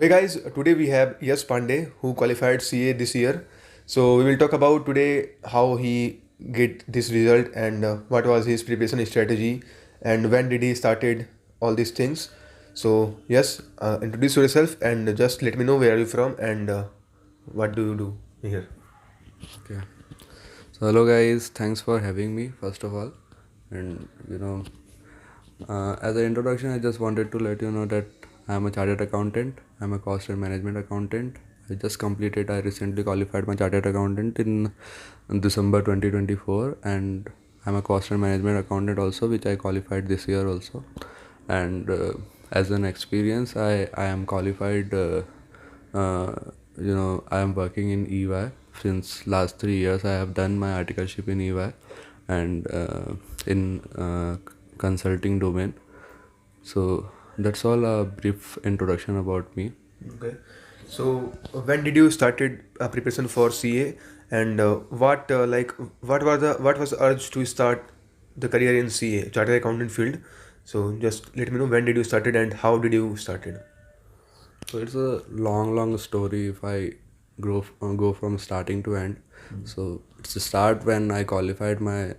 Hey guys, today we have Yes Pandey who qualified CA this year. So we will talk about today how he get this result and what was his preparation strategy and when did he started all these things. So yes, introduce yourself and just let me know where are you from and what do you do here. Okay. So hello guys, thanks for having me first of all. And as an introduction, I just wanted to let you know that I am a chartered accountant. I'm a cost and management accountant. I recently qualified my chartered accountant in December 2024, and I'm a cost and management accountant also, which I qualified this year also. And as an experience, I am qualified. Uh, I am working in EY since last 3 years. I have done my articleship in EY and in consulting domain. So that's all a brief introduction about me. Okay. So when did you started preparation for CA and what was the urge to start the career in CA chartered accountant field? So just let me know when did you started and how did you started? So it's a long story if I go from starting to end. So it's a start when I qualified my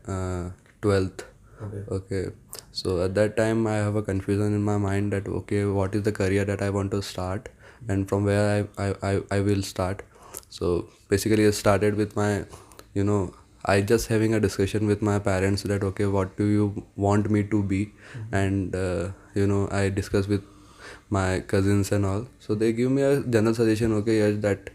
12th. Okay. Okay. So at that time I have a confusion in my mind that okay, what is the career that I want to start and from where I will start. So basically I started with my, I just having a discussion with my parents that okay, what do you want me to be? And I discussed with my cousins and all, so they give me a general suggestion, okay, yes, that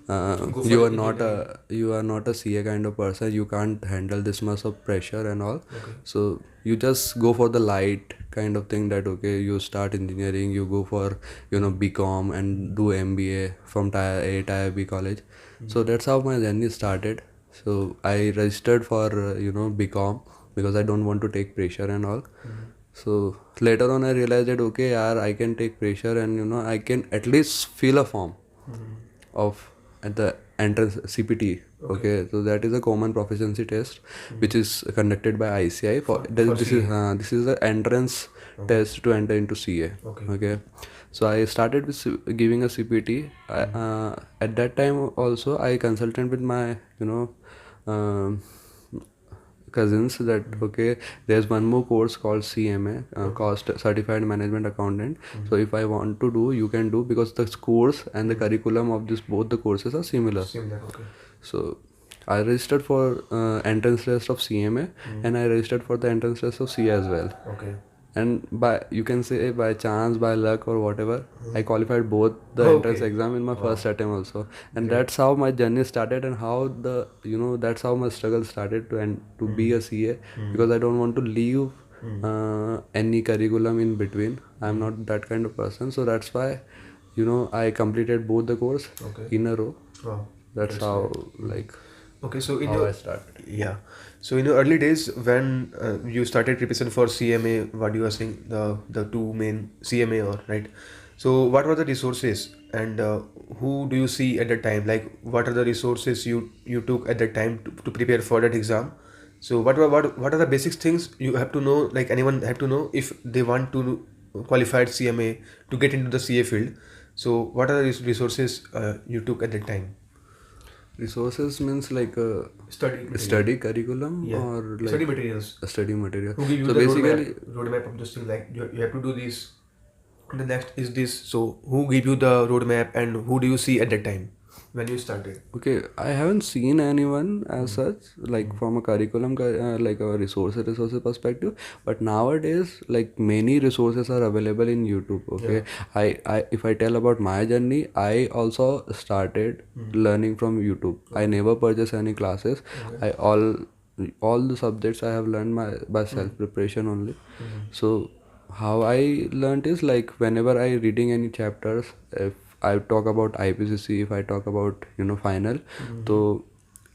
Go for you are not engineering. a CA kind of person, you can't handle this much of pressure and all. Okay. So you just go for the light kind of thing, that okay, you start engineering, you go for BCom and do MBA from tier A tier B college. So that's how my journey started. So I registered for BCom because I don't want to take pressure and all. So later on I realized that okay, yaar, I can take pressure and I can at least fill a form of at the entrance CPT. Okay, so that is a common proficiency test which is conducted by ICI For CA. this is the entrance test to enter into CA. Okay. Okay, so I started with giving a CPT. At that time also I consulted with my um, cousins that okay, there's one more course called CMA, cost certified management accountant. So if I want to do, you can do, because the course and the curriculum of this both the courses are similar. Similar. Okay. So I registered for entrance test of CMA and I registered for the entrance test of CA as well. Okay. And by, you can say, by chance, by luck or whatever, I qualified both the entrance Okay. exam in my first attempt also. And Great. that's how my journey started, and how the that's how my struggle started to be a CA, because I don't want to leave any curriculum in between. I'm not that kind of person, so that's why I completed both the course Okay. in a row. Wow. That's That's how, great. like, Okay, so in how your I started. yeah, so in your early days when you started preparation for CMA, what you are saying, the two main CMA or right? So what were the resources and who do you see at that time? Like what are the resources you took at that time to prepare for that exam? So what are the basic things you have to know? Like anyone have to know if they want to qualified CMA to get into the CA field. So what are the resources you took at that time? Resources means like a Study material. study curriculum, Yeah. or Study like materials. a study material. Who give you So the basically, roadmap of this thing? Like you have to do this. And the next is this. So who give you the roadmap and who do you see at that time when you started? okay, I haven't seen anyone as such, like from a curriculum, like a resources perspective. But nowadays, like many resources are available in YouTube. Yeah. Okay, if I tell about my journey, I also started learning from YouTube. I never purchased any classes. Okay. I all the subjects I have learned by self preparation only. So how I learned is like whenever I reading any chapters, if I talk about IPCC, if I talk about final, so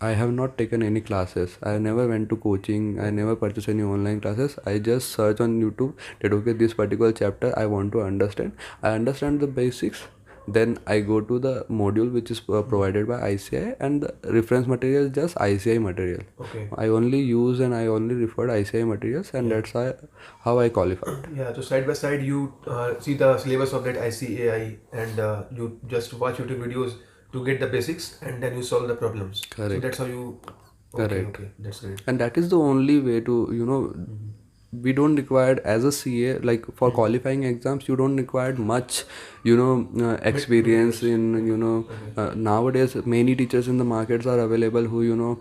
I have not taken any classes. I never went to coaching. I never purchased any online classes. I just search on YouTube that okay, this particular chapter I want to understand. I understand the basics, Then I go to the module which is provided by ICI, and the reference material is just ICI material. Okay. I only use and I only referred ICI materials, and that's how I qualified. Yeah, so side by side you see the syllabus of that ICAI and you just watch YouTube videos to get the basics and then you solve the problems. So Correct. that's how you. Okay, Correct. okay, that's great. And that is the only way to, we don't require as a CA, like for qualifying exams, you don't require much, experience in, nowadays many teachers in the markets are available who,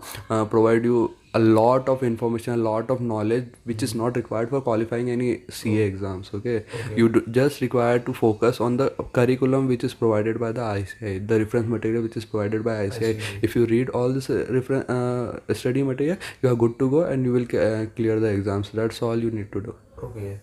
provide you a lot of information, a lot of knowledge, which is not required for qualifying any CA exams. Okay, you just require to focus on the curriculum which is provided by the ICI, the reference material which is provided by ICI. If you read all this study material, you are good to go and you will clear the exams. That's all you need to do. Okay.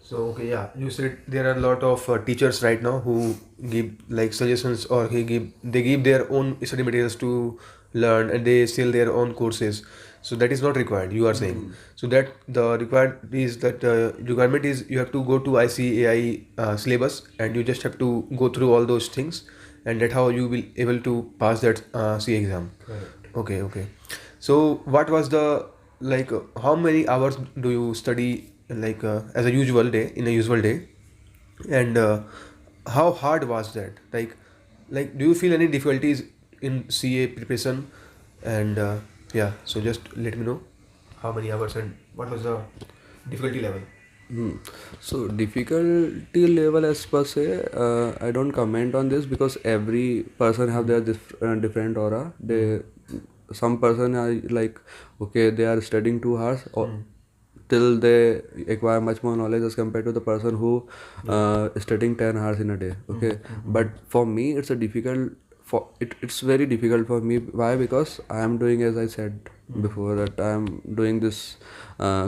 So okay, yeah, you said there are a lot of teachers right now who give like suggestions or they give their own study materials to learn and they sell their own courses. So that is not required. You are saying so that the required is that requirement is you have to go to ICAI syllabus and you just have to go through all those things and that how you will able to pass that C exam. Correct. Okay, okay. So what was the like how many hours do you study like as a usual day in a usual day and how hard was that like do you feel any difficulties in CA preparation and yeah, so just let me know how many hours and what was the difficulty level. So difficulty level as per se, I don't comment on this because every person have their different aura. Some person are like, okay, they are studying 2 hours or till they acquire much more knowledge as compared to the person who studying 10 hours in a day. Okay, but for me it's a difficult it's very difficult for me. Why? Because I am doing, as I said before, that I am doing this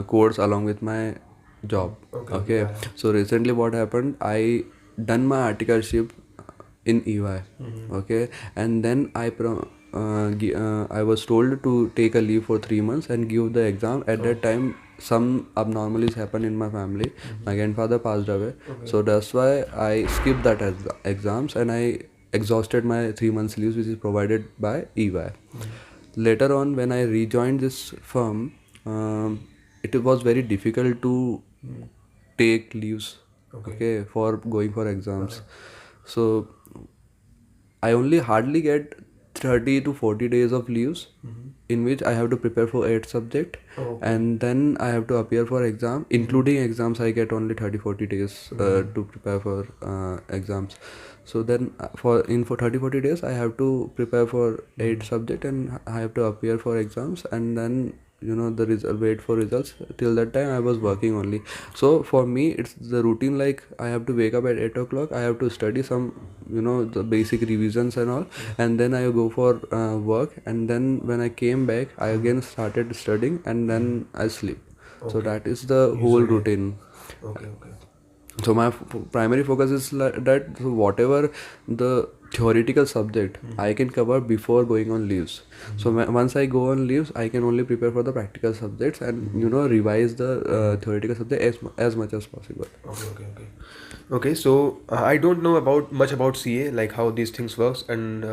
course along with my job. Okay. So recently what happened, I done my articleship in EY. Okay, and then I was told to take a leave for 3 months and give the exam. At that time some abnormalities happened in my family. My grandfather passed away. So that's why I skipped that exams and I exhausted my 3 months leaves which is provided by EY. Later on when I rejoined this firm, it was very difficult to take leaves, okay, for going for exams. So I only hardly get 30 to 40 days of leaves in which I have to prepare for 8 subject and then I have to appear for exam. Including exams I get only 30-40 days to prepare for exams. So then for 30-40 days I have to prepare for 8 subject and I have to appear for exams and then the result, wait for results. Till that time I was working only. So for me it's the routine, like I have to wake up at 8 o'clock, I have to study some the basic revisions and all, and then I go for work, and then when I came back I again started studying and then I sleep. So that is the whole routine. Okay, okay. So my primary focus is that, so whatever the theoretical subject I can cover before going on leaves. So once I go on leaves I can only prepare for the practical subjects and revise the theoretical subject as much as possible. Okay, okay, okay. Okay, so I don't know about much about CA, like how these things works and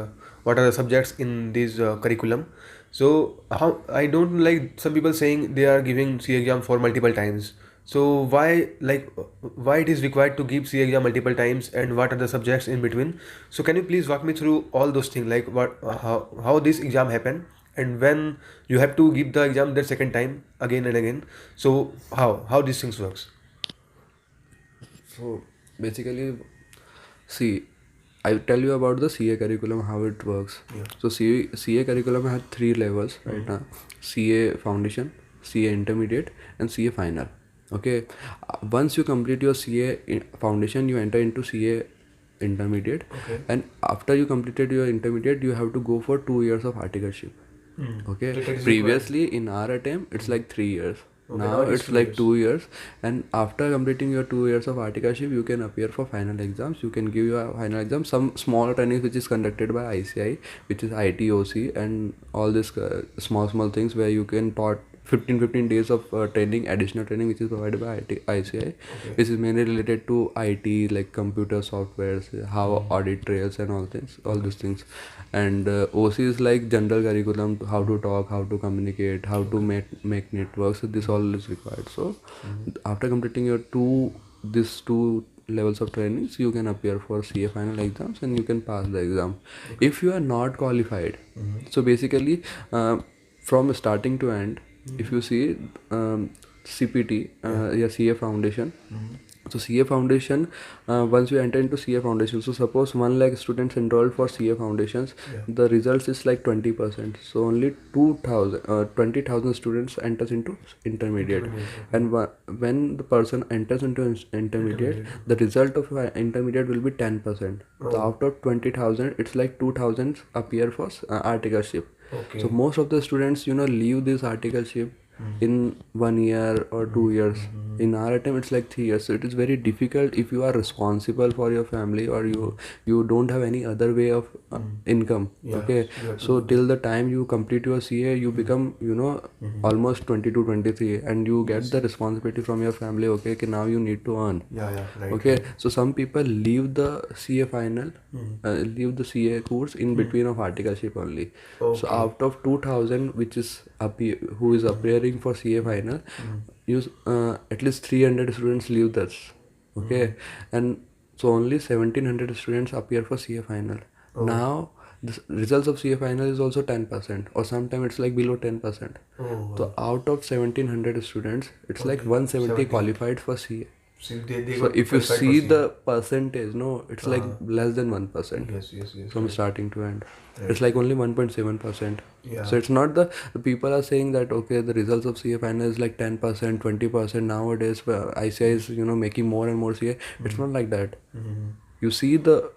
what are the subjects in this curriculum. So how I don't like some people saying they are giving CA exam for multiple times. So why it is required to give CA exam multiple times and what are the subjects in between? So can you please walk me through all those things, like how this exam happen and when you have to give the exam the second time again and again. So how these things works? So basically, see, I tell you about the CA curriculum, how it works. So CA curriculum has 3 levels right now: CA Foundation, CA Intermediate, and CA Final. Okay, once you complete your CA Foundation, you enter into CA Intermediate, and after you completed your Intermediate, you have to go for 2 years of articleship. Okay, previously in our attempt it's like 3 years. Now it's like 2 years, and after completing your 2 years of articleship you can appear for final exams. You can give your final exam, some small trainings which is conducted by ICI, which is ITOC, and all this small things where you can taught 15 days of training, additional training, which is provided by ICI, Okay. which is mainly related to IT, like computer softwares, how audit trails and all things, all these things. And OC is like general curriculum, how to talk, how to communicate, how to make networks. So this all is required. So after completing your these two levels of trainings, you can appear for CA final exams and you can pass the exam. If you are not qualified, so basically, from starting to end, if you see, CPT, yeah, CA foundation. So CA foundation, once you enter into CA foundation, so suppose 1 lakh students enrolled for CA foundations, the results is like 20%. So only 20,000 students enters into intermediate. And when the person enters into intermediate, the result of intermediate will be 10%. So out of 20,000, it's like 2,000 appear for articleship. Okay. So most of the students, leave this articleship in 1 year or 2 years. In our time, it's like 3 years. So it is very difficult if you are responsible for your family, or you don't have any other way of income. Okay, so till the time you complete your CA, you become almost 22, 23, and you get the responsibility from your family. Okay, okay, now you need to earn. Yeah, right. Okay, so some people leave the CA final, leave the CA course in between of articleship only. So out of 2,000, which is who is appearing for CA final, at least 300 students leave this. Okay, and so only 1,700 students appear for CA final. Now the results of CA final is also 10%, or sometimes it's like below 10%. So out of 1,700 students, it's like 170 qualified for CA. So they So got if you qualified for see CA. the percentage, no, it's like less than 1%. Yes, From starting to end. It's like only 1.7%. Yeah. So it's not the people are saying that okay, the results of CA final is like 10%, 20% nowadays. ICI is making more and more CA. It's not like that. You see the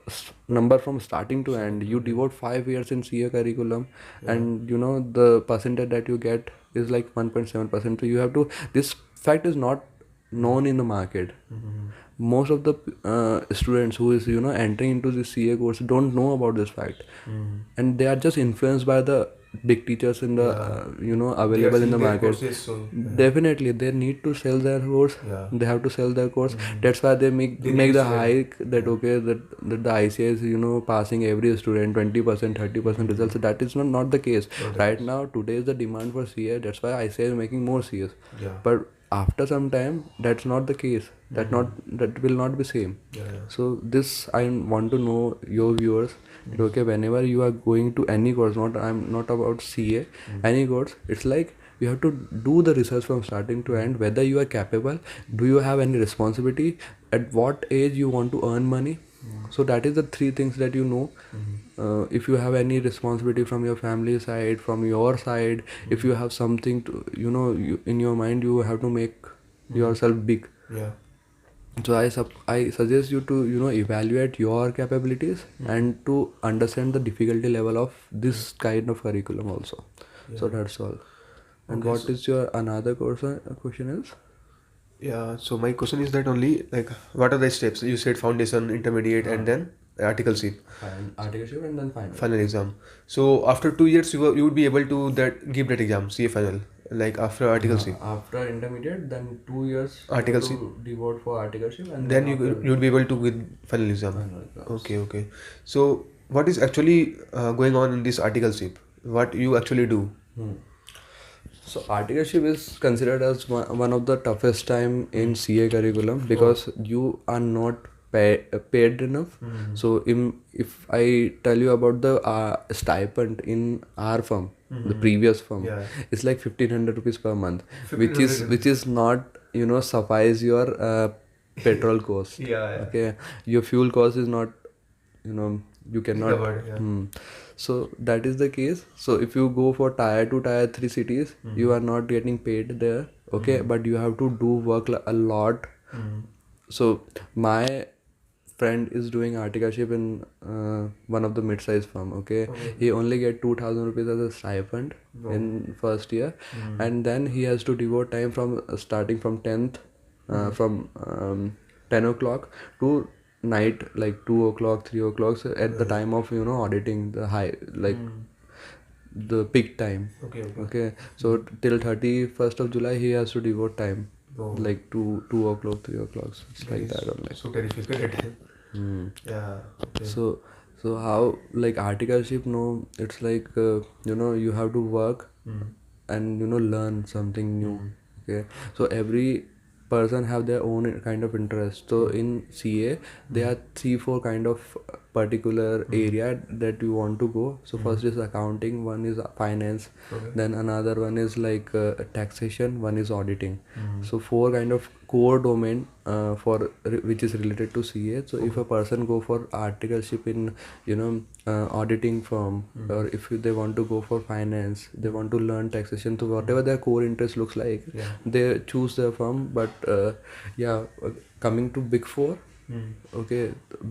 number from starting to end. You devote 5 years in CA curriculum, and the percentage that you get is like 1.7%. So you have to. This fact is not known in the market. Most of the students who is entering into the CA course don't know about this fact, and they are just influenced by the big teachers in the available in the market. Definitely they need to sell their course. They have to sell their course. That's why they make the hike that okay, that the ICA is passing every student 20%, 30% results. That is not the case right now. Today is the demand for CA. That's why ICA is making more CAs. But after some time, that's not the case. That will not be same. So this I want to know your viewers. That, okay, whenever you are going to any course, I'm not about CA, any course, it's like you have to do the research from starting to end. Whether you are capable, do you have any responsibility, at what age you want to earn money. So that is the three things that if you have any responsibility from your family side, from your side, if you have something to in your mind, you have to make yourself big. So I suggest you to evaluate your capabilities and to understand the difficulty level of this kind of curriculum also. So that's all. And what is your another question is? Yeah, so my question is that only, like, what are the steps? You said foundation, intermediate, and then articleship, Articleship and then final exam. So after 2 years, you would be able to give that exam, CA final, like after articleship. After intermediate, then 2 years Articleship. to devote for articleship, and Then you would be able to with final exam. Final exams. Okay. So what is actually going on in this articleship? What you actually do? So articleship is considered as one of the toughest time in CA curriculum, because you are not paid enough. So if I tell you about the stipend in our firm, the previous firm, it's like 1,500 rupees per month, which is not suffice your petrol cost. Okay, your fuel cost is not you cannot Covered, So that is the case. So if you go for tier 2, tier 3 cities, you are not getting paid there. Okay, but you have to do work a lot. So my friend is doing articleship in one of the mid-sized firm. Okay, he only get 2,000 rupees as a stipend in first year, and then he has to devote time from starting from 10th, from 10 o'clock to night, like 2 o'clock, 3 o'clock, so at the time of auditing the high, like the peak time. Okay, okay. Okay, so till 31st of July he has to devote time, Oh, like 2 o'clock, 3 o'clock, it's that like is that only. so terrific. Correct. Hmm. Yeah. Okay. So, so how like articleship? No, it's like you have to work Mm. and learn something new. Mm. Okay, so every person have their own kind of interest. So in CA there are 3 4 kind of particular area that you want to go. So first is accounting, one is finance, Okay. then another one is like taxation, one is auditing. Mm. So 4 kind of core domain which is related to CA. So if a person go for articleship in auditing firm, or if they want to go for finance, they want to learn taxation, so whatever their core interest looks like, Yeah. they choose their firm. But coming to big four, Mm. okay,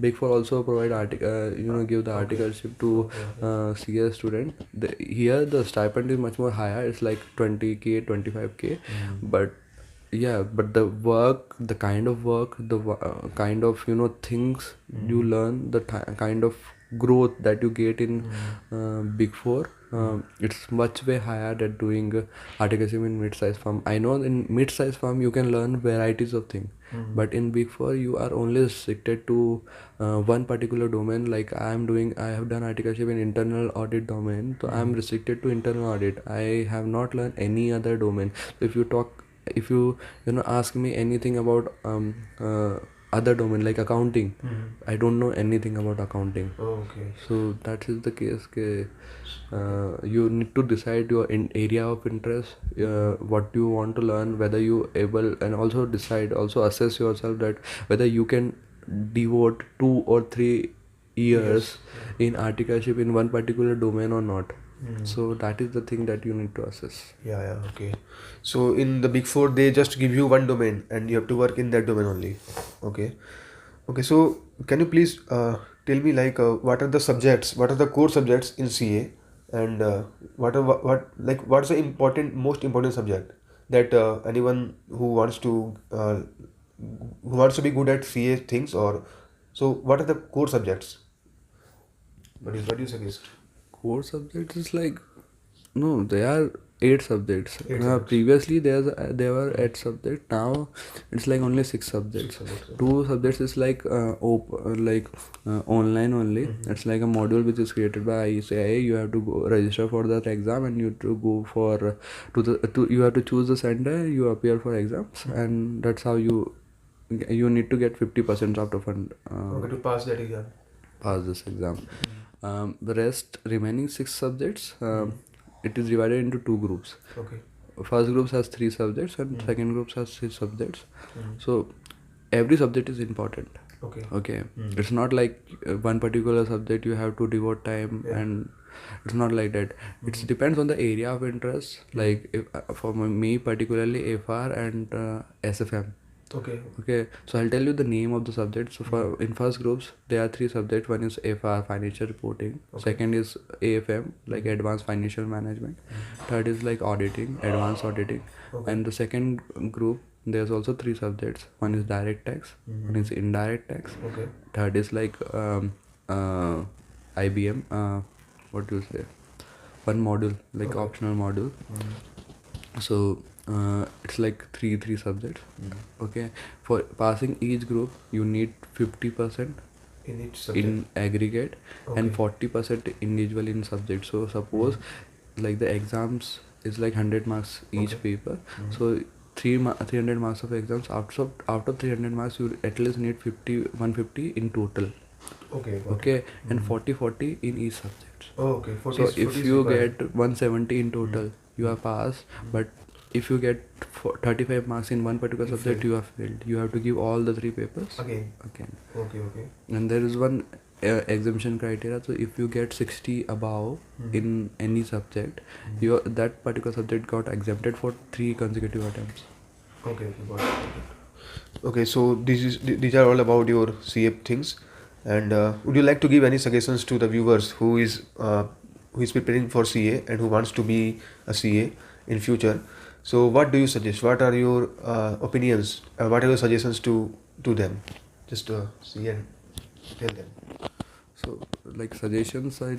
big four also provide give the Okay. articleship to Okay. Okay. CS student. Here the stipend is much more higher, it's like 20K 25K. But yeah, but the work, the kind of work, kind of things you learn, the kind of growth that you get in big four, it's much way higher than doing articleship in mid-size firm. I know in mid-size firm you can learn varieties of things, but in big four you are only restricted to one particular domain. Like I have done articleship in internal audit domain, so I am restricted to internal audit. I have not learned any other domain. So if you ask me anything about other domain like accounting, I don't know anything about accounting. Okay. So that is the case. You need to decide your area of interest, what you want to learn, whether you able, and also also assess yourself that whether you can devote 2 or 3 years in articleship in one particular domain or not. So that is the thing that you need to assess. Yeah, yeah, okay. So in the Big Four, they just give you one domain and you have to work in that domain only. Okay. Okay, so can you please tell me like what are the subjects, what are the core subjects in CA, and what's the most important subject that anyone who wants to be good at CA things, or so what are the core subjects? What do you suggest? Core subjects is like, no, there are 8 subjects. Eight subjects. Previously there were 8 subjects. Now it's like only 6 subjects. Six subjects. 2 subjects is like online only. It's like a module which is created by ICIA. You have to go register for that exam, and you have to go for you have to choose the center. You appear for exams, and that's how you need to get 50% out of Okay, to pass that exam. pass this exam. The rest remaining 6 subjects, it is divided into 2 groups. Okay. First group has 3 subjects, and second group has 6 subjects. So every subject is important. Okay. Okay, it's not like one particular subject you have to devote time, and it's not like that. It depends on the area of interest. Like if, for me particularly FR and SFM. Okay. Okay, so I'll tell you the name of the subject. So for in first groups there are 3 subjects. One is FR, financial reporting. Second is AFM, like advanced financial management. Third is like auditing, advanced auditing. And the second group, there's also 3 subjects. One is direct tax, one is indirect tax. Okay. Third is like IBM. What do you say? One module, like optional module. So it's like three subjects. Okay, for passing each group you need 50% In each subject. in aggregate and 40% individual in subject. So suppose like the exams is like 100 marks each paper. So 300 marks of exams. Out of 300 marks you at least need 150 in total. Okay. Okay, and 40 in each subject. Oh, okay. So if you get 170 in total, you are passed. But if you get 35 marks in one particular subject, you have failed. You have to give all the 3 papers again. again. Okay. Okay. And there is one exemption criteria. So if you get 60 above in any subject, that particular subject got exempted for 3 consecutive attempts. Okay. Okay. Got it. Okay. So these are all about your CA things, and would you like to give any suggestions to the viewers who is preparing for CA and who wants to be a CA in future? So what do you suggest? What are your opinions? What are your suggestions to them? Just see and tell them. So like suggestions, I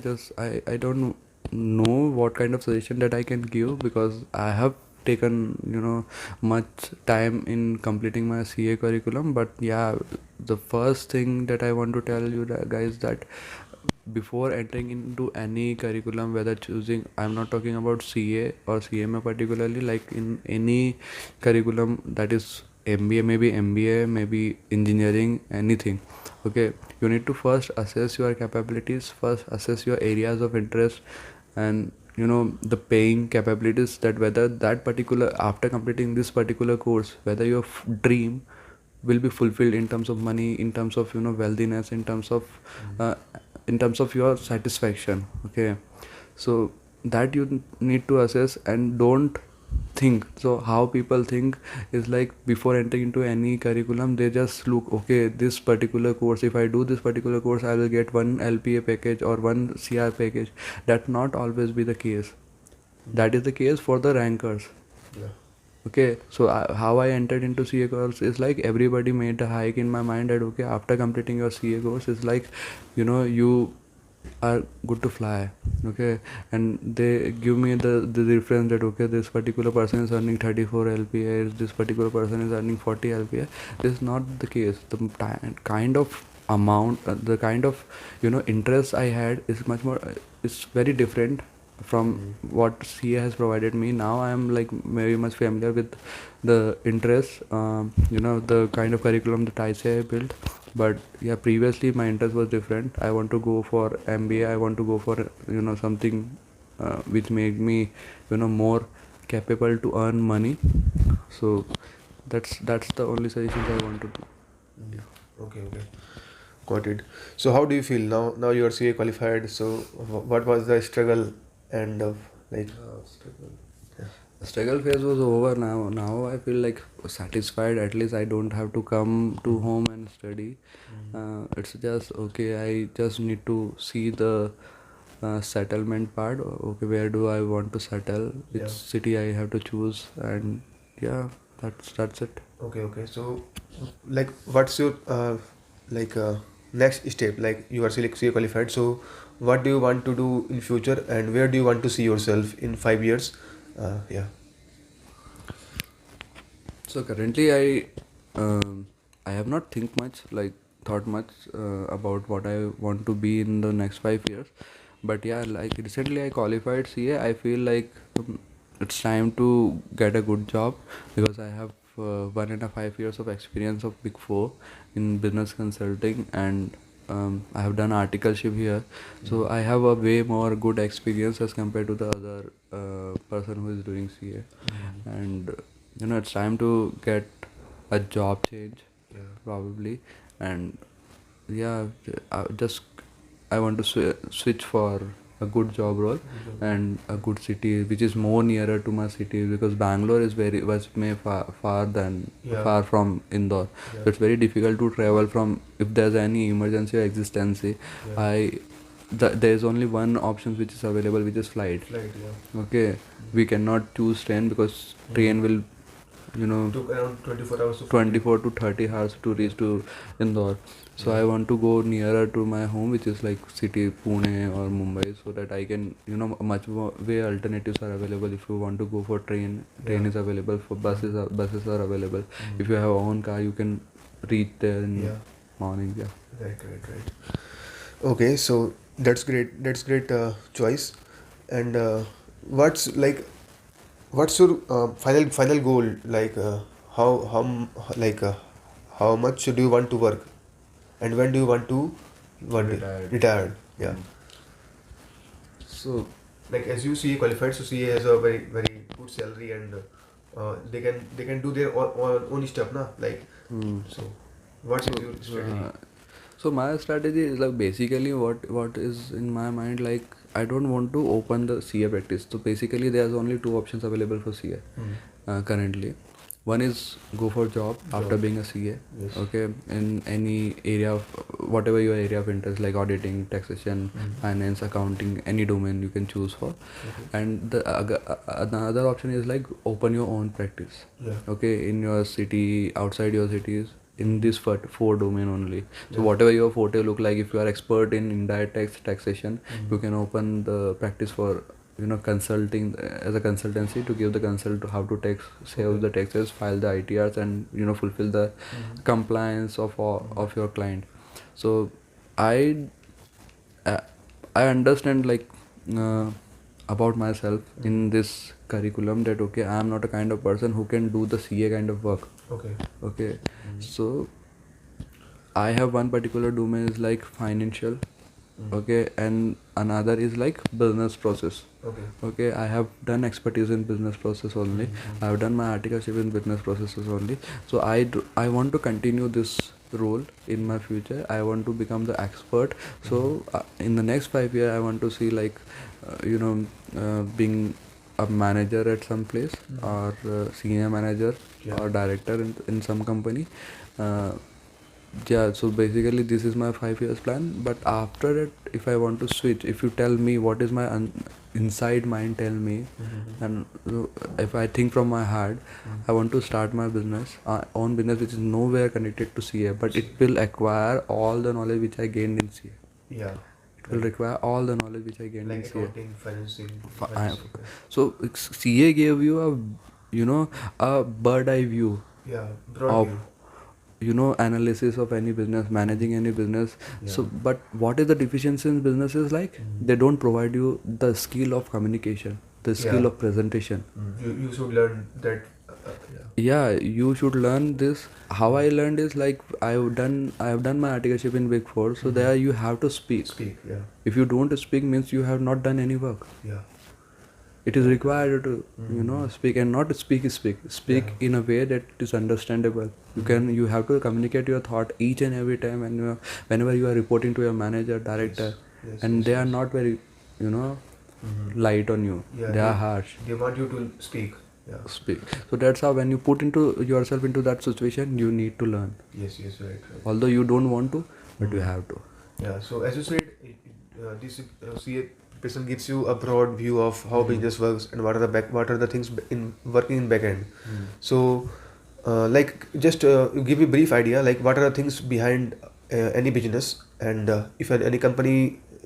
don't know what kind of suggestion that I can give, because I have taken much time in completing my CA curriculum. But yeah, the first thing that I want to tell you guys, that before entering into any curriculum, whether choosing, I'm not talking about CA or CMA particularly, like in any curriculum, that is MBA, maybe MBA, maybe engineering, anything. Okay, you need to first assess your capabilities, first assess your areas of interest, and the paying capabilities, that whether that particular, after completing this particular course, whether your dream will be fulfilled in terms of money, in terms of wealthiness, uh, in terms of your satisfaction. Okay, so that you need to assess, and don't think. So how people think is like, before entering into any curriculum, they just look, okay, this particular course, if I do this particular course, I will get one LPA package or one CR package. That not always be the case. That is the case for the rankers. Yeah. Okay, so how I entered into CA course is like, everybody made a hike in my mind that okay, after completing your CA course, it's like you are good to fly. Okay, and they give me the reference that okay, this particular person is earning 34 LPA, this particular person is earning 40 LPA. This is not the case. The kind of amount, the kind of interest I had is much more, it's very different from what CA has provided me. Now I am like very much familiar with the interest, the kind of curriculum that I built. But yeah, previously my interest was different. I want to go for MBA, I want to go for something which made me more capable to earn money. So that's the only suggestions I want to do. Okay, okay. Got it. So how do you feel now? Now you are CA qualified. So what was the struggle and like? Yeah. The struggle phase was over now. Now I feel like satisfied. At least I don't have to come to home and study. It's just okay. I just need to see the settlement part. Okay, where do I want to settle? Which Yeah. city I have to choose, and yeah, that's it. Okay, okay. So, like, what's your like next step? Like, you are CA qualified. So, what do you want to do in future, and where do you want to see yourself in 5 years? Yeah. So currently, I have not thought much about what I want to be in the next 5 years. But yeah, like recently I qualified CA. I feel like it's time to get a good job, because I have 1.5 years of experience of Big Four in business consulting, and I have done articleship here. So I have a way more good experience as compared to the other person who is doing CA. And it's time to get a job change. Yeah. Probably. And yeah, just I want to switch for a good job role and a good city which is more nearer to my city, because Bangalore is very Yeah. far from Indore. Yeah. So it's very difficult to travel from, if there's any emergency or exigency. Yeah. There's only one option which is available, which is flight. Flight. Yeah. Okay, we cannot choose train, because train will Took around 24 hours to 24 to 30 hours to reach to Indore. So I want to go nearer to my home, which is like city Pune or Mumbai, so that I can much more way alternatives are available. If you want to go for train is available. For buses are available. If you have your own car, you can reach there in Yeah. morning. Yeah. Right, right, right. Okay, so that's great. That's great choice. And what's like, what's your final goal? Like, like how much do you want to work, and when do you want to Retired. retired? Yeah. So Like as you CA qualified, so CA has a very good salary, and they can do their own stuff, na? Like, so what is your strategy? So my strategy is like, basically what is in my mind, like I don't want to open the CA practice. So basically there's only two options available for CA currently. One is go for job after being a CA. Yes. Okay, in any area of whatever your area of interest, like auditing, taxation, finance, accounting, any domain you can choose for. And another option is like open your own practice. Yeah. Okay, in your city, outside your cities, in this four domain only. So Yeah. whatever your forte look like, if you are expert in indirect taxation, you can open the practice for consulting as a consultancy to give the consult to how to tax, save the taxes, file the ITRs, and fulfill the compliance of of your client. So I uh, I understand like uh, about myself in this curriculum that okay, I am not a kind of person who can do the CA kind of work. Okay. Okay, so I have one particular domain is like financial, okay, and another is like business process. Okay. Okay, I have done expertise in business process only. I have done my articleship in business processes only. So I want to continue this role in my future. I want to become the expert. So in the next 5 years, I want to see like being a manager at some place, or senior manager, Yeah. or director in some company. Uh, yeah, so basically this is my 5 years plan. But after it, if I want to switch, if you tell me what is my inside mind tell me, and if I think from my heart, I want to start my business, own business, which is nowhere connected to CA, but it will acquire all the knowledge which I gained in CA. Yeah. It will require all the knowledge which I gained Like in CA. accounting, financing, Fi- finance. I- Okay. So CA gave you a bird eye view Yeah. Broad of view. analysis of any business, managing any business. Yeah. So but what is the deficiency in businesses like? They don't provide you the skill of communication, the skill Yeah. of presentation. You should learn that. Yeah. Yeah, you should learn this. How I learned is like I have done my articleship in Big Four. So there you have to speak. Speak. Yeah. If you don't speak, means you have not done any work. Yeah. It is required to speak, and not speak Yeah. in a way that is understandable. You have to communicate your thought each and every time, and whenever you are reporting to your manager, director, Yes. and Yes. they are not very light on you. Yeah. They are harsh. They want you to speak. Yeah. Speak. So that's how when you put into yourself into that situation, you need to learn, Yes. Yes. Right. Right. although you don't want to, but you have to. Yeah. So as you said, this CA person gives you a broad view of how business works and what are the things in working in backend. So, like just give me a brief idea, like what are the things behind any business, and if any company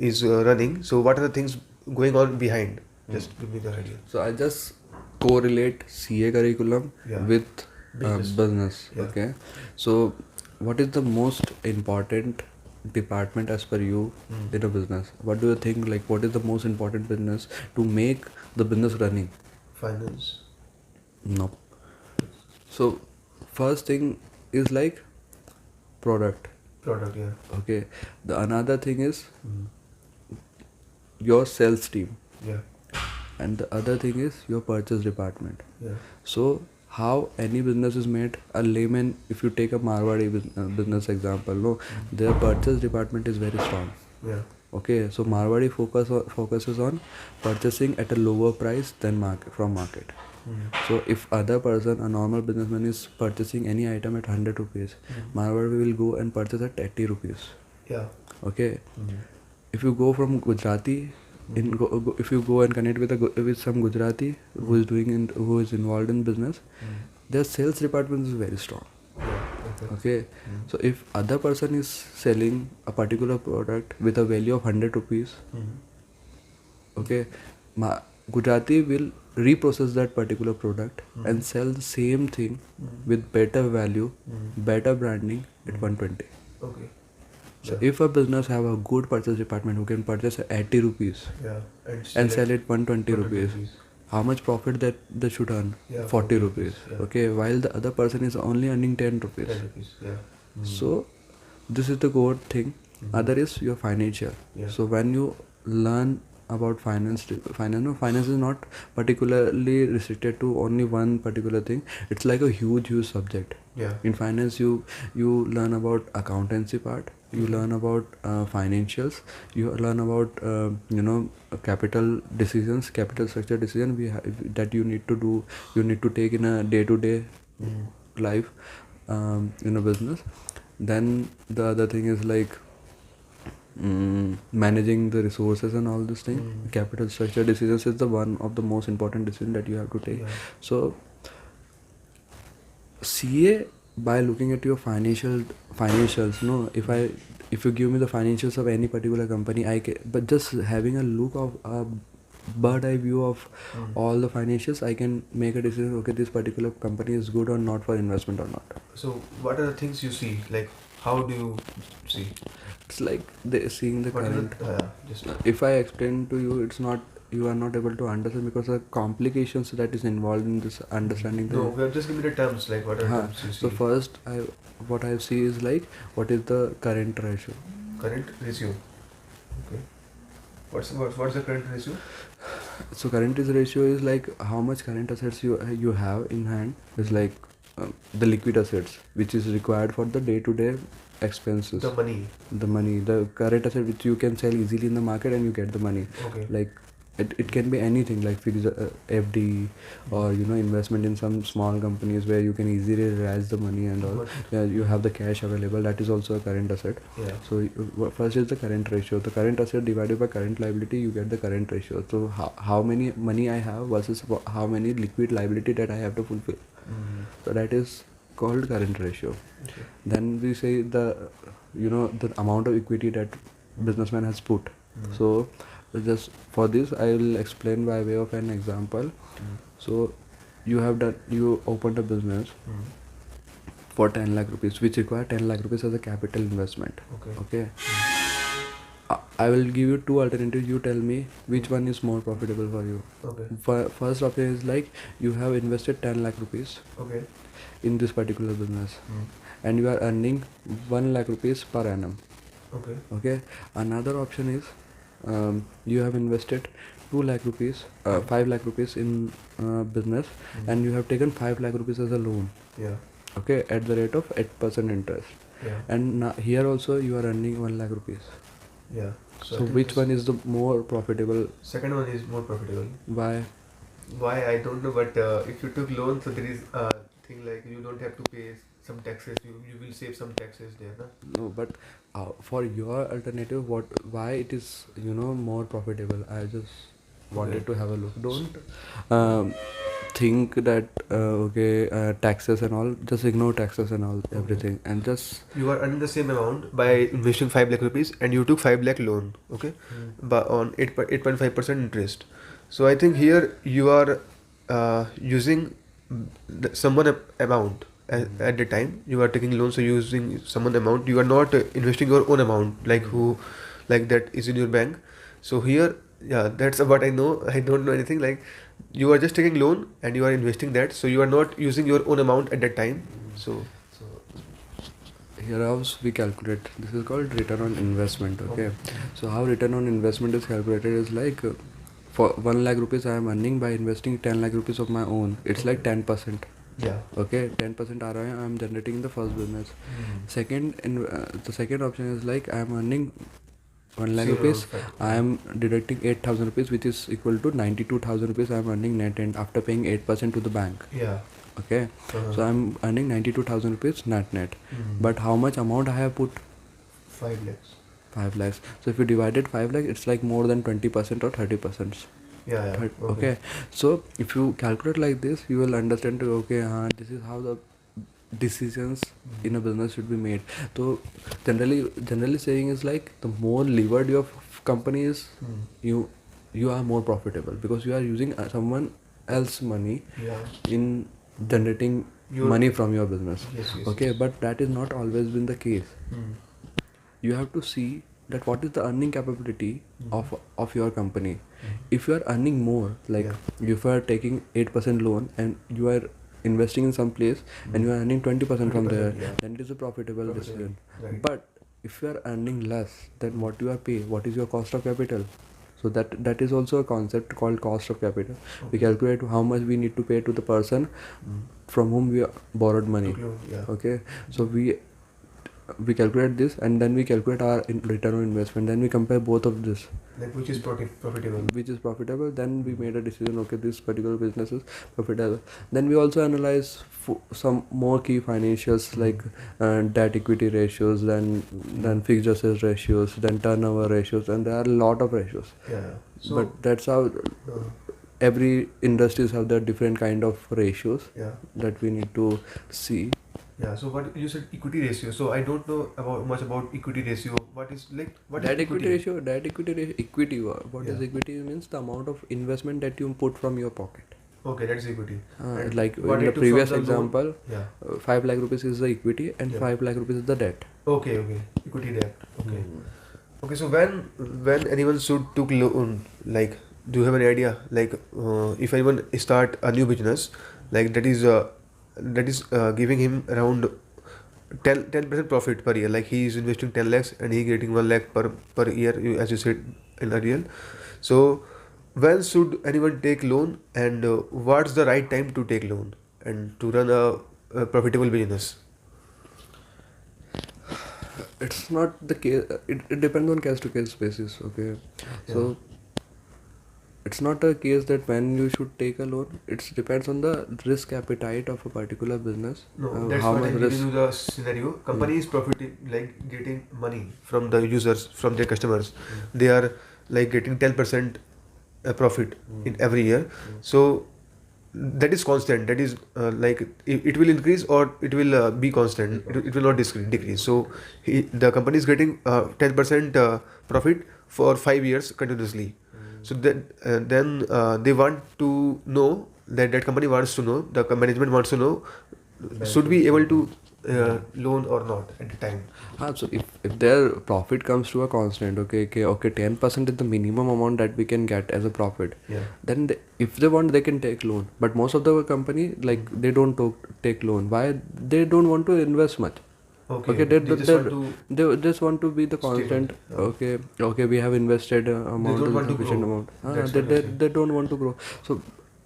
is running, so what are the things going on behind? Just give me the idea. So I just correlate CA curriculum Yeah. with business. Yeah. Okay. So what is the most important department as per you in a business? What do you think? Like, what is the most important business to make the business running? Finance. No. So first thing is like product. Product. Yeah. Okay. The another thing is your sales team, Yeah. and the other thing is your purchase department. Yeah. So how any business is made, a layman, if you take a Marwadi business example, no, their purchase department is very strong. Yeah. Okay, so Marwadi focuses on purchasing at a lower price than from market. So if other person, a normal businessman, is purchasing any item at 100 rupees, Marwadi will go and purchase at 80 rupees. Yeah. Okay, if you go from Gujarati, if you go and connect with some Gujarati who is involved in business, their sales department is very strong. Yeah. Okay, so if other person is selling a particular product with a value of 100 rupees, okay, Gujarati will reprocess that particular product and sell the same thing with better value, better branding at 120. Okay. So if a business have a good purchase department who can purchase at 80 rupees Yeah. and sell it 120 120 rupees, how much profit that they should earn? Yeah, 40 rupees. Yeah. Okay, while the other person is only earning 10 rupees. 10 rupees. Yeah. So this is the good thing. Other is your financial. Yeah. So when you learn about finance is not particularly restricted to only one particular thing. It's like a huge subject. Yeah. In finance, you learn about accountancy part, you learn about financials, you learn about capital decisions, capital structure decision that you need to do, you need to take in a day-to-day life in a business. Then the other thing is like managing the resources and all this thing. Capital structure decisions is the one of the most important decision that you have to take. Yeah. So CA by looking at your financials, no, if you give me the financials of any particular company, I can, but just having a look of a bird eye view of all the financials, I can make a decision, okay, this particular company is good or not for investment or not. So what are the things you see? Like, how do you see? It's like seeing the What is current. it? Just If I explain to you, it's not, you are not able to understand because the complications that is involved in this understanding no. the. We have just give me the terms. Like, what are the Huh. terms you So see? first, what I see is like what is the current ratio. Current ratio. Okay. What's the current ratio? So current is ratio is like how much current assets you have in hand is like the liquid assets which is required for the day to day expenses. The money. The current asset which you can sell easily in the market and you get the money. Okay. Like it can be anything like fixed FD or investment in some small companies where you can easily raise the money and all. Got it. Yeah, you have the cash available, that is also a current asset. Yeah. So first is the current ratio. The current asset divided by current liability, you get the current ratio. So how many money I have versus how many liquid liability that I have to fulfill. So that is called current ratio. Okay. Then we say the the amount of equity that businessman has put. So just for this I will explain by way of an example. So you opened a business for 10 lakh rupees which require 10 lakh rupees as a capital investment. Okay. I will give you two alternatives. You tell me which one is more profitable for you. Okay. First option is like you have invested 10 lakh rupees Okay. in this particular business and you are earning 1 lakh rupees per annum. Okay. Okay. Another option is you have invested 2 lakh rupees, 5 lakh rupees in business and you have taken 5 lakh rupees as a loan. Yeah. Okay, at the rate of 8% interest. Yeah. And here also you are earning 1 lakh rupees. Yeah. So which one is the more profitable? Second one is more profitable. Why? Why I don't know, but if you took loan, so there is a thing like you don't have to pay some taxes. You will save some taxes there, na? No, but for your alternative, why it is more profitable? I just wanted to have a look. Don't think that taxes and all. Just ignore taxes and all everything, and just You are earning the same amount by investing 5 lakh rupees and you took 5 lakh loan, okay, but on 8.5% interest. So I think here you are using someone amount at the time you are taking loan, so you're using someone amount. You are not investing your own amount like that is in your bank. So here, yeah, that's what I know. I don't know anything. Like, you are just taking loan and you are investing that, so you are not using your own amount at that time. So here how we calculate. This is called return on investment. Okay. So how return on investment is calculated is like for 1 lakh rupees I am earning by investing 10 lakh rupees of my own. It's like 10%. yeah. Okay, 10% ROI I am generating in the first business. The second option is like I am earning 1 lakh rupees. I am deducting 8,000 rupees, which is equal to 92,000 rupees. I am earning net end after paying 8% to the bank. Yeah. Okay, so I am earning 92,000 rupees net. But how much amount I have put? 5 lakhs. 5 lakhs. So if you divided 5 lakhs, it's like more than 20% or 30%. Yeah. Okay. So if you calculate like this, you will understand. Okay, this is how the decisions in a business should be made. So generally saying is like the more levered your company is, you are more profitable because you are using someone else money in generating money from your business. Yes. Okay, but that is not always been the case. You have to see that what is the earning capability of your company. If you are earning more, like if you are taking 8% loan and you are investing in some place and you are earning 20% from there, then it is a profitable decision. Right. But if you are earning less, then what you are paying, what is your cost of capital? So that is also a concept called cost of capital. We calculate how much we need to pay to the person from whom we borrowed money. Okay, so we calculate this and then we calculate our return on investment. Then we compare both of this. Like, which is profitable? Which is profitable. Then we made a decision. Okay, this particular business is profitable. Then we also analyze some more key financials like debt equity ratios, then fixed assets ratios, then turnover ratios, and there are a lot of ratios. Yeah. So, But that's how every industries have their different kind of ratios that we need to see. Yeah. So what you said equity ratio. So I don't know about much about equity ratio. What is like what is Debt equity equity? ratio, equity. What is Yeah. equity means the amount of investment that you put from your pocket. Okay, that is equity. And Like what in I the took from previous the loan. example, Yeah. 5 lakh rupees is the equity and Yeah. 5 lakh rupees is the debt. Okay. Okay. Equity debt. Okay. Okay. So when anyone should took loan, like, do you have any idea? Like, if anyone start a new business, like that is giving him around 10% profit per year. Like he is investing 10 lakhs and he getting 1 lakh per year, as you said in earlier. So when should anyone take loan, and what's the right time to take loan and to run a profitable business? It's not the case. It depends on case to case basis. Okay, Yeah. so it's not a case that when you should take a loan. It depends on the risk appetite of a particular business. No, that's How what much I'm giving risk? you the scenario. Mm. Company is profiting, like getting money from the users, from their customers. They are like getting 10% profit in every year. So that is constant. That is like it will increase or it will be constant. It will not decrease. So the company is getting 10% profit for 5 years continuously. So that then they want to know, that company wants to know, the management wants to know, should we able to loan or not at the time. So if their profit comes to a constant, okay, 10% is the minimum amount that we can get as a profit. Yeah. Then if they want, they can take loan. But most of the company, like, they don't take loan. Why? They don't want to invest much. Okay. Okay, They just want to they just want to be the stable. constant. Yeah. Okay, we have invested They amount don't is want to sufficient grow. amount. That's They, what you're they, saying. they don't want to grow. So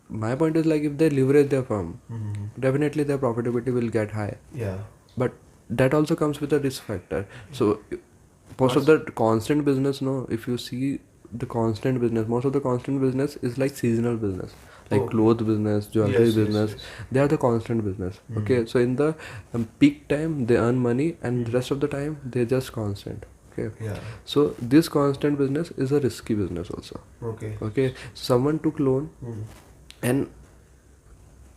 my point is, like, if they leverage their firm, Mhm. definitely their profitability will get high. Yeah. But that also comes with a risk factor. So most of What's the constant business, no, if you see the constant business, most of the constant business is like seasonal business, like okay. clothes business, jewelry Yes, yes, business. yes. They are the constant business. Okay, so in the peak time they earn money, and the rest of the time they're just constant. Okay, Yeah. so this constant business is a risky business also. Okay. Okay, someone took loan, Mhm. and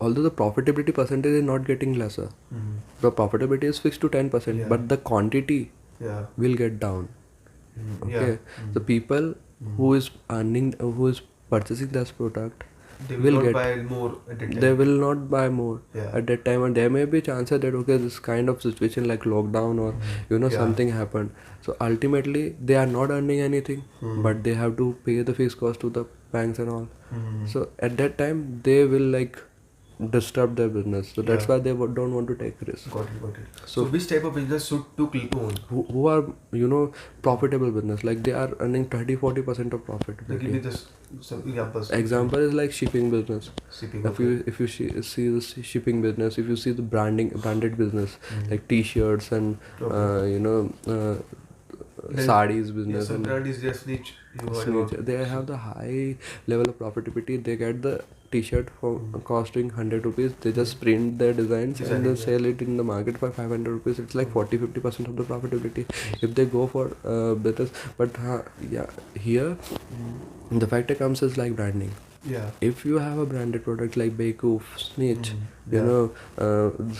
although the profitability percentage is not getting lesser, Mhm. the profitability is fixed to 10%, Yeah. but the quantity Yeah. will get down. Mhm. Okay, Yeah. the people who is earning, who is purchasing this product, They will will not get, buy more at that they time. will not buy more Yeah. at that time, and there may be chances that, okay, this kind of situation like lockdown or Yeah. something happened. So ultimately they are not earning anything, but they have to pay the fixed cost to the banks and all. Mhm. So at that time they will, like, disturb their business. So that's Yeah. why they don't want to take risk. Got it, got it. So So which type of business should took loan? who are, profitable business, like they are earning 30-40% of profit. Like give me this some examples. Example is like shipping business. Shipping. If Okay. you see the shipping business, if you see the branded business, like t-shirts and Okay. sarees Yeah, business some and brand is just niche. You heard snitch, about. they have the high level of profitability. They get the t-shirt for costing 100 rupees. They just print their designs and Designing, then yeah. sell it in the market for 500 rupees. It's like 40-50% of the profitability if they go for business. But yeah, here the factor comes is like branding. Yeah. If you have a branded product like Bakoof, Snitch, Yeah.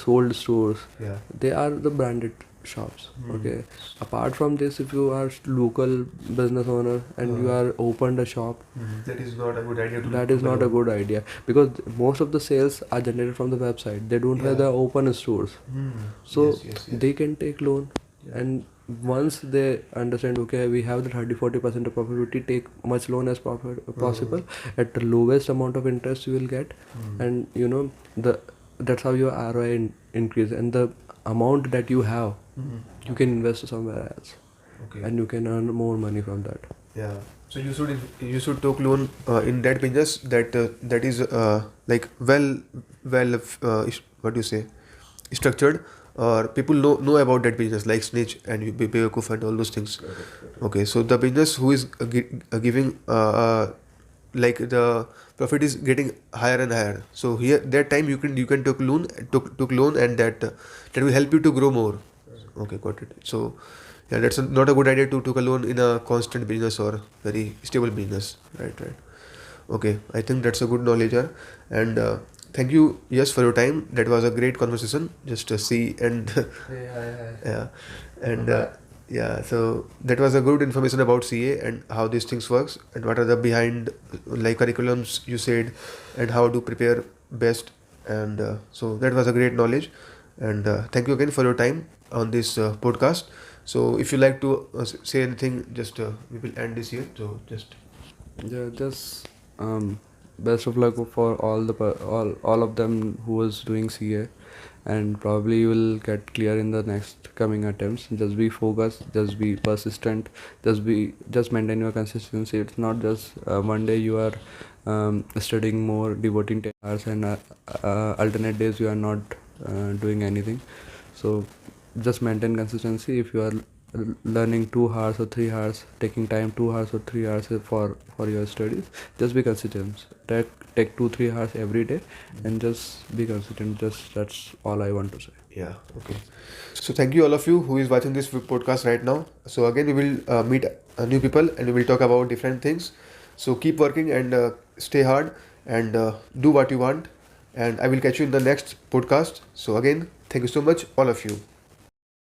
sold stores, Yeah. they are the branded shops. Okay, apart from this, if you are local business owner and you are opened a shop, That is not a good idea to that took is a not a loan. good idea, because most of the sales are generated from the website. They don't have Yeah. the open stores. Hmm. So Yes, yes, yes. they can take loan, Yeah. and once they understand, okay, we have the 30-40% of profitability, take much loan as possible at the lowest amount of interest you will get, and the that's how your ROI increase, and the amount that you have, you can invest somewhere else, Okay. and you can earn more money from that. Yeah. So you should take loan in that business that is like what do you say, structured, or people know about that business, like Snitch and Bewakoof and all those things. Okay. So the business who is giving like the profit is getting higher and higher. So here that time you can took loan, and that will help you to grow more. Okay, got it. So yeah, that's not a good idea to take a loan in a constant business or very stable business. Right, right. Okay, I think that's a good knowledge here. And thank you, yes, for your time. That was a great conversation. Just to see and Hey, hi, hi. yeah, and Bye. yeah. So that was a good information about CA and how these things works and what are the behind like curriculums you said and how to prepare best. And so that was a great knowledge. And thank you again for your time on this podcast. So if you like to say anything, just we will end this here. So just Yeah, just best of luck for all of them who was doing CA, and probably you will get clear in the next coming attempts. Just be focused, just be persistent, just maintain your consistency. It's not just one day you are studying more, devoting 10 hours, and alternate days you are not doing anything. So just maintain consistency. If you are learning 2 hours or 3 hours, taking time 2 hours or 3 hours for your studies, just be consistent. Take 2 3 hours every day, and just be consistent. Just that's all I want to say. yeah, okay. So thank you all of you who is watching this podcast right now. So again, we will meet new people and we will talk about different things. So keep working and stay hard and do what you want. And I will catch you in the next podcast. So again, thank you so much, all of you.